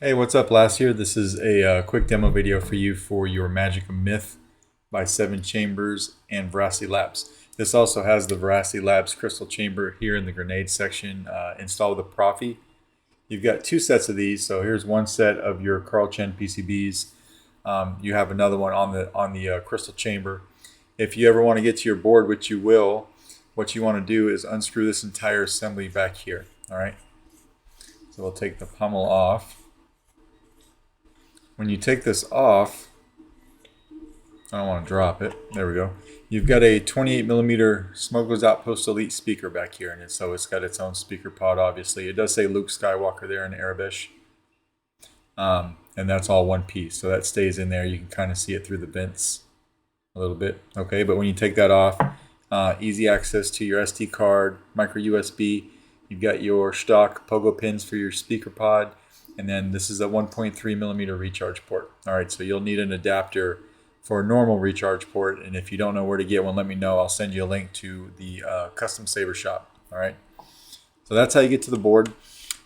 Hey, what's up, Lassier? This is a quick demo video for you for your Magic of Myth by 7 Chambers and Veracity Labs. This also has the Veracity Labs crystal chamber here in the grenade section installed with the Proffie. You've got 2 sets of these, so here's one set of your Carl Chen PCBs. You have another one on the crystal chamber. If you ever want to get to your board, which you will, what you want to do is unscrew this entire assembly back here. All right. So we'll take the pommel off. When you take this off, I don't want to drop it. There we go. You've got a 28mm Smuggler's Outpost Elite speaker back here, and so it's got its own speaker pod. Obviously, it does say Luke Skywalker there in Arabish, and that's all one piece. So that stays in there. You can kind of see it through the vents a little bit. Okay, but when you take that off, easy access to your SD card, micro USB. You've got your stock pogo pins for your speaker pod. And then this is a 1.3mm recharge port. All right, so you'll need an adapter for a normal recharge port. And if you don't know where to get one, let me know. I'll send you a link to the custom saber shop. All right, so that's how you get to the board.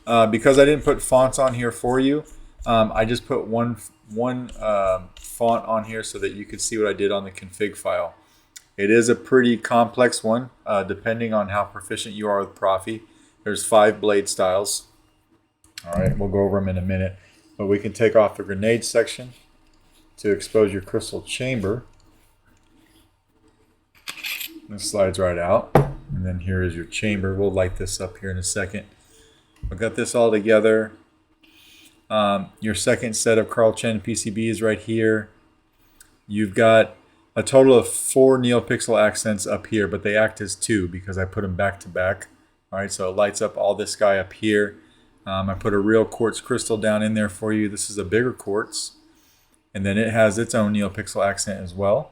Because I didn't put fonts on here for you, I just put one font on here so that you could see what I did on the config file. It is a pretty complex one, depending on how proficient you are with Proffie. There's 5 blade styles. All right, we'll go over them in a minute, but we can take off the grenade section to expose your crystal chamber. This slides right out, and then here is your chamber. We'll light this up here in a second. I've got this all together. Your second set of Carl Chen PCBs right here. You've got a total of 4 NeoPixel accents up here, but they act as 2 because I put them back to back. All right, so it lights up all this guy up here. I put a real quartz crystal down in there for you. This is a bigger quartz. And then it has its own NeoPixel accent as well.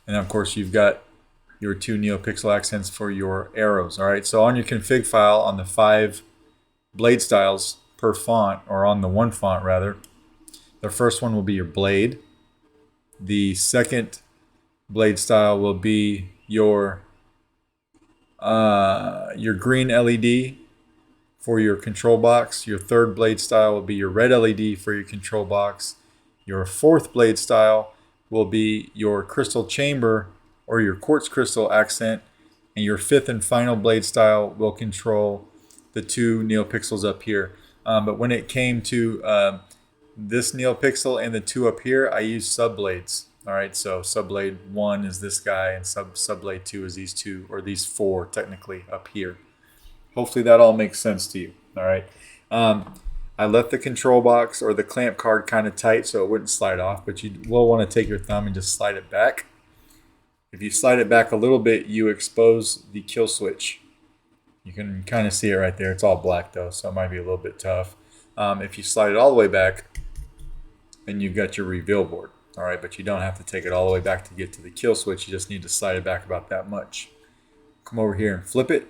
And of course, you've got your 2 NeoPixel accents for your arrows. All right, so on your config file, on the 5 blade styles per font, or on the 1 font rather, the first one will be your blade. The second blade style will be your green LED for your control box. Your third blade style will be your red LED for your control box. Your fourth blade style will be your crystal chamber or your quartz crystal accent. And your fifth and final blade style will control the 2 NeoPixels up here. But when it came to this NeoPixel and the 2 up here, I used subblades. All right, so subblade 1 is this guy, and subblade 2 is these 2, or these 4 technically up here. Hopefully that all makes sense to you. All right. I left the control box or the clamp card kind of tight so it wouldn't slide off, but you will want to take your thumb and just slide it back. If you slide it back a little bit, you expose the kill switch. You can kind of see it right there. It's all black though, so it might be a little bit tough. If you slide it all the way back, then you've got your reveal board. All right, but you don't have to take it all the way back to get to the kill switch. You just need to slide it back about that much. Come over here and flip it.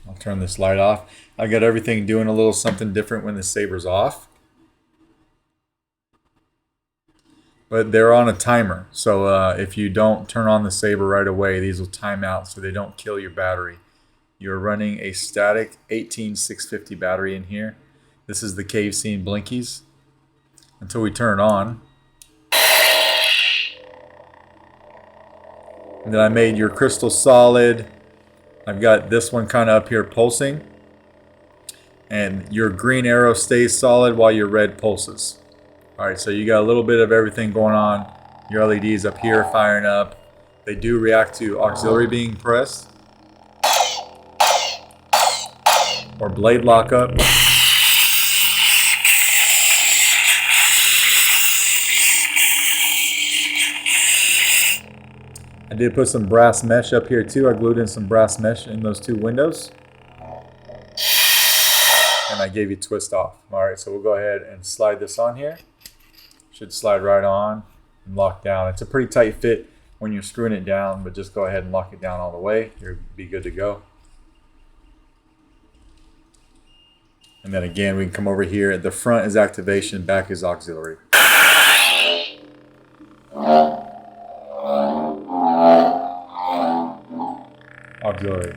I'll turn this light off. I got everything doing a little something different when the saber's off. But they're on a timer. So if you don't turn on the saber right away, these will time out so they don't kill your battery. You're running a static 18650 battery in here. This is the cave scene blinkies until we turn it on. And then I made your crystal solid. I've got this one kind of up here pulsing, and your green arrow stays solid while your red pulses. All right, so you got a little bit of everything going on. Your LEDs up here firing up. They do react to auxiliary being pressed or blade lockup. I did put some brass mesh up here too. I glued in some brass mesh in those 2 windows. And I gave you twist off. All right, so we'll go ahead and slide this on here. Should slide right on and lock down. It's a pretty tight fit when you're screwing it down, but just go ahead and lock it down all the way. You'll be good to go. And then again, we can come over here. The front is activation, back is auxiliary. Auxiliary.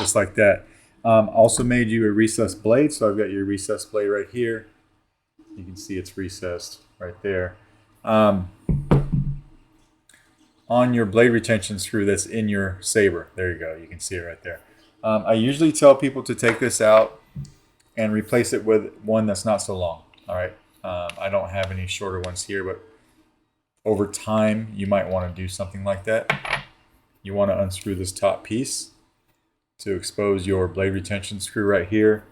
just like that. Also made you a recessed blade, so I've got your recessed blade right here. You can see it's recessed right there. On your blade retention screw that's in your saber, there you go, you can see it right there. I usually tell people to take this out and replace it with one that's not so long. All right, I don't have any shorter ones here, but over time you might want to do something like that. You want to unscrew this top piece to expose your blade retention screw right here.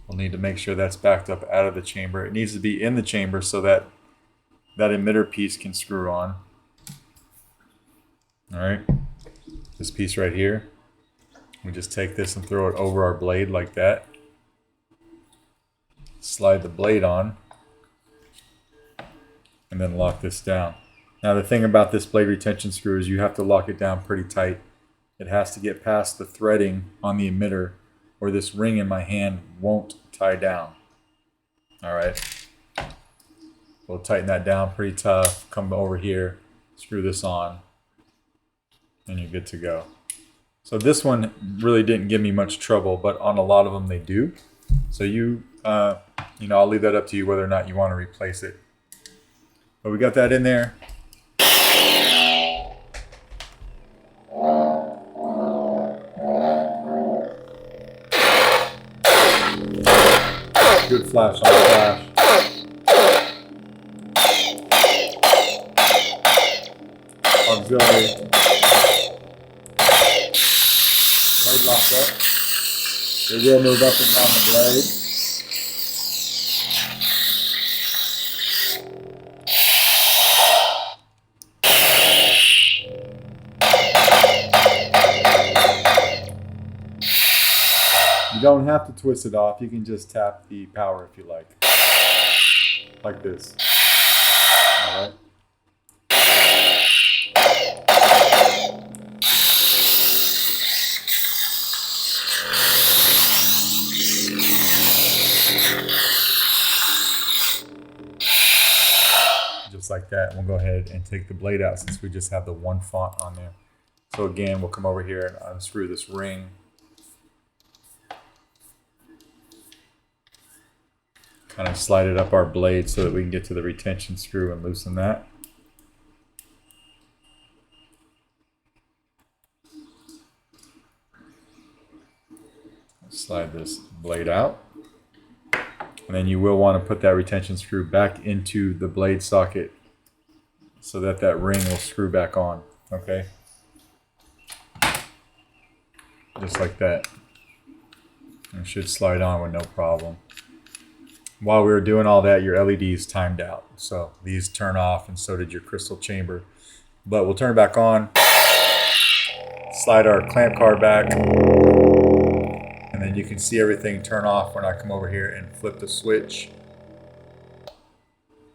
We'll need to make sure that's backed up out of the chamber. It needs to be in the chamber so that that emitter piece can screw on. All right, this piece right here. We just take this and throw it over our blade like that. Slide the blade on and then lock this down. Now the thing about this blade retention screw is you have to lock it down pretty tight. It has to get past the threading on the emitter or this ring in my hand won't tie down. All right, we'll tighten that down pretty tough. Come over here, screw this on, and you're good to go. So this one really didn't give me much trouble, but on a lot of them they do. So you know, I'll leave that up to you whether or not you want to replace it. But we got that in there. Good flash on the flash. Auxiliary. Blade locked up. It will move up and down the blade. You don't have to twist it off. You can just tap the power if you like this. All right. Just like that. We'll go ahead and take the blade out since we just have the one font on there. So again, we'll come over here and unscrew this ring. Kind of slide it up our blade so that we can get to the retention screw and loosen that. Slide this blade out. And then you will want to put that retention screw back into the blade socket so that that ring will screw back on. Okay? Just like that. It should slide on with no problem. While we were doing all that, your LEDs timed out. So these turn off and so did your crystal chamber. But we'll turn it back on. Slide our clamp car back. And then you can see everything turn off when I come over here and flip the switch.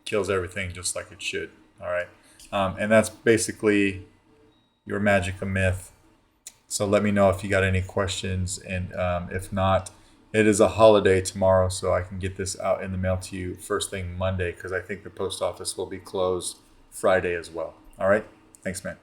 Kills everything just like it should. All right. And that's basically your Magic of Myth. So let me know if you got any questions. And if not, it is a holiday tomorrow, so I can get this out in the mail to you first thing Monday because I think the post office will be closed Friday as well. All right? Thanks, man.